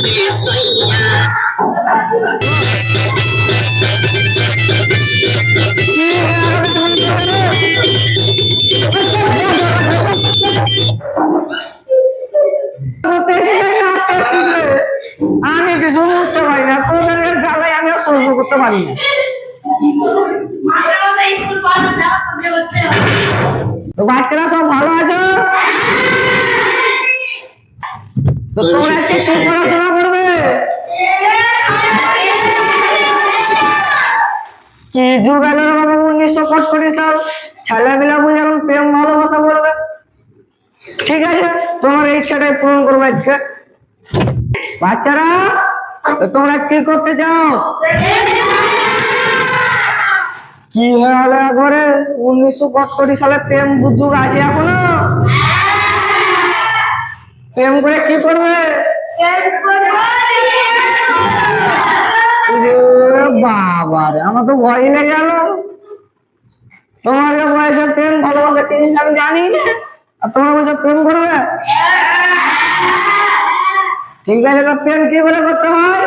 আমি কিছু বুঝতে পারি না, তোদের জ্বালায় আমি সহ্য করতে পারি না। তো বাচ্চারা সব ভালো আছো? তো তোমরা আজকে কি পড়াশোনা করবে? কি যুগ এলো বাবা, 1945 সাল, ছেলেমেয়েরা বুঝে এখন প্রেম ভালোবাসা বলবে। ঠিক আছে, তোমার ইচ্ছাটাই পূরণ করবো আজকে। বাচ্চারা তোমরা কি করতে চাও? কি হলো একবারে 1945 সালে প্রেম যুগ আছে এখনো? প্রেম করে কি করবে? বাবা রে, আমার তো ভয় লেগে গেল। তোমার বয়সে প্রেম ভালোবাসা কি জিনিস আমি জানি না, আর তোমরা বলছো প্রেম করবে। ঠিক আছে, প্রেম কি করে করতে হয়?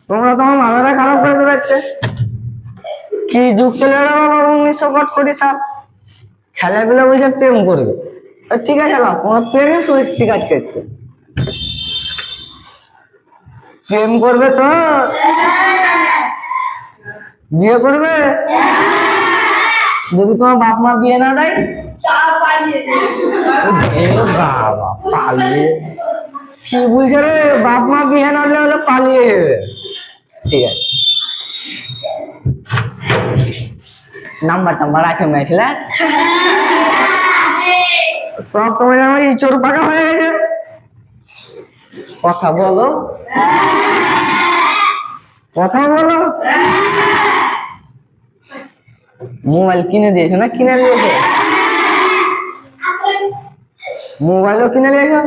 তোমরা তোমার মাথাটা খারাপ করে দেবে। কি যুগ চলে গেল 1945 সাল, ছেলেগুলো বলছে প্রেম করবে। ঠিক আছে না, তোমার প্রেমে শিখাচ্ছি আজকে। প্রেম করবে তো? বিয়ে করবে? যদি তোমার বাপ মা বিয়ে না দেয়? বাবা পালিয়ে কি বলছে রে, বাপ মা বিয়ে না দিলে পালিয়ে যাবে। ঠিক আছে, নাম্বার টাম্বার আছে মেয়েছিল সব, তোমার আমার ইঁচড় পাকা হয়ে গেছে। কথা বলো, কথা বলো। মোবাইল কিনে দিয়েছো না কিনে দিয়েছো? মোবাইলও কিনে দিয়েছো?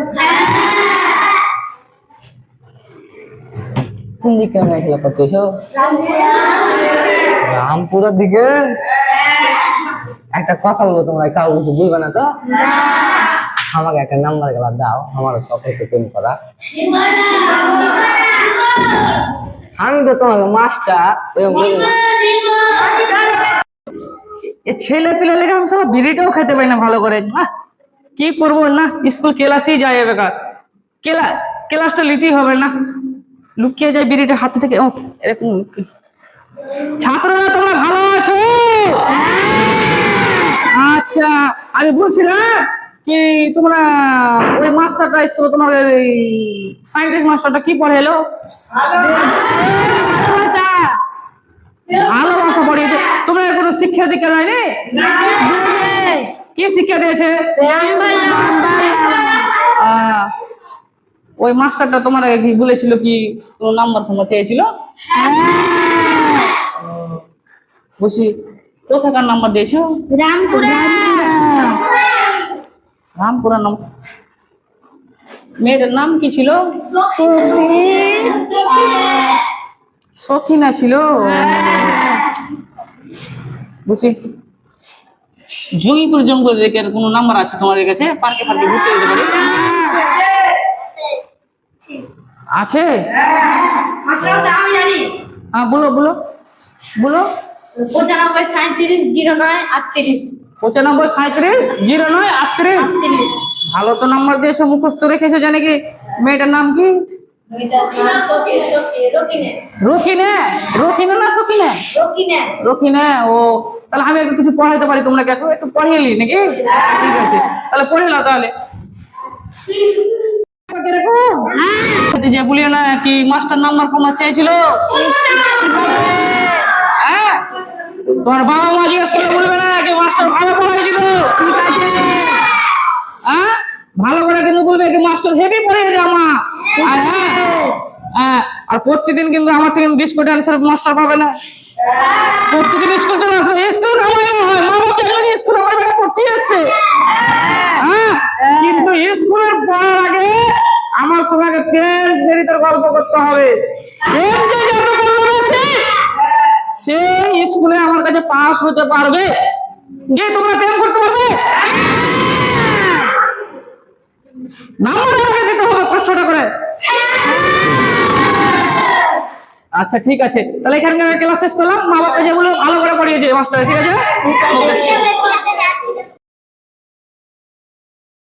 কোন দিকে মেয়েছিল করতেছো? রামপুরের দিকে। একটা কথা বলো, তোমরা কাউ কিছু বলবে না তো? আমাকে একটা নাম্বার গেলা দাও, আমার শখ হচ্ছে প্রেম করার। আমি তো তোমার মাস্টার। ছেলে পেলে লেগে আমি সব বিড়িটাও খেতে পারি না ভালো করে। কি করবো না, স্কুল ক্লাসেই যাই বেকার। ক্লাসটা নিতেই হবে না, লুকিয়ে যায় বিড়িটা হাতে থেকে। এরকম ছাত্ররা তোমরা ভালো আছো? আচ্ছা, আমি বলছিলাম কি তোমরা ওই মাস্টারটা এসেছিল, তোমার সায়েন্স মাস্টারটা কি পড়ে এলো? ভালোবাসা পড়িয়েছে। তোমরা কোনো শিক্ষা দীক্ষা দেয়নি? কি শিক্ষা দিয়েছে? ওই মাস্টারটা তোমার কি বলেছিল, কি তোমার নাম্বার তোমার চেয়েছিল? বুঝি কোথাকার নাম্বার দিয়েছো? রামপুরা নাম। মেয়েটার নাম কি ছিল? সখিনা ছিল। বুঝি জঙ্গিপুর জঙ্গল রেখে কোনো নাম্বার আছে তোমার কাছে? পার্কে পার্কে ঘুরতে যেতে পারি? আছে? হ্যাঁ বলো বলো বলো। 95370938। 95370938। ভালো তো নাম্বার দিয়েছো, মুখস্থ রেখেছো। জানে কি মেয়েটার নাম কি? রকিনা। রকিনা না সকিনা? রকিনা। ও তাহলে আমি একটু কিছু পড়াইতে পারি তোমরা একটু পড়িয়ে নাকি? ঠিক আছে, তাহলে পড়ে নাও তাহলে। যে বলিও না কি মাস্টার নাম্বার কমার চেয়েছিল। হ্যাঁ, তোমার বাবা মা জিজ্ঞেস করে বলবে না কি মাস্টার ভালো পড়াইছিল? ঠিক আছে, হ্যাঁ ভালো করে কিন্তু বলবে কি মাস্টার হেভি পড়িয়েছে আমার। আর হ্যাঁ, আর প্রতিদিন কিন্তু আমার থেকে ডিসকোড অ্যান্সার মাস্টার পাবে না। প্রতিদিন স্কুল চলে আসে, স্কুল কামাই না হয়, মা বাবা কেন স্কুল আমার বেটা পড়তে আসছে। হ্যাঁ, কিন্তু স্কুলের পড়ার আগে আমার সঙ্গে প্রেম চরিত্রের গল্প করতে হবে। প্রেম যে যত ভালোবাসে সে স্কুলে আমার কাছে পাস হতে পারবে। কি তোমরা প্রেম করতে পারবে? নাম্বার আমাকে দিতে হবে 500 করে। আচ্ছা ঠিক আছে, তাহলে এখানকার ক্লাস শেষ করলাম। মা বাবা যে বলে ভালো করে পড়িয়েছে মাস্টার, ঠিক আছে।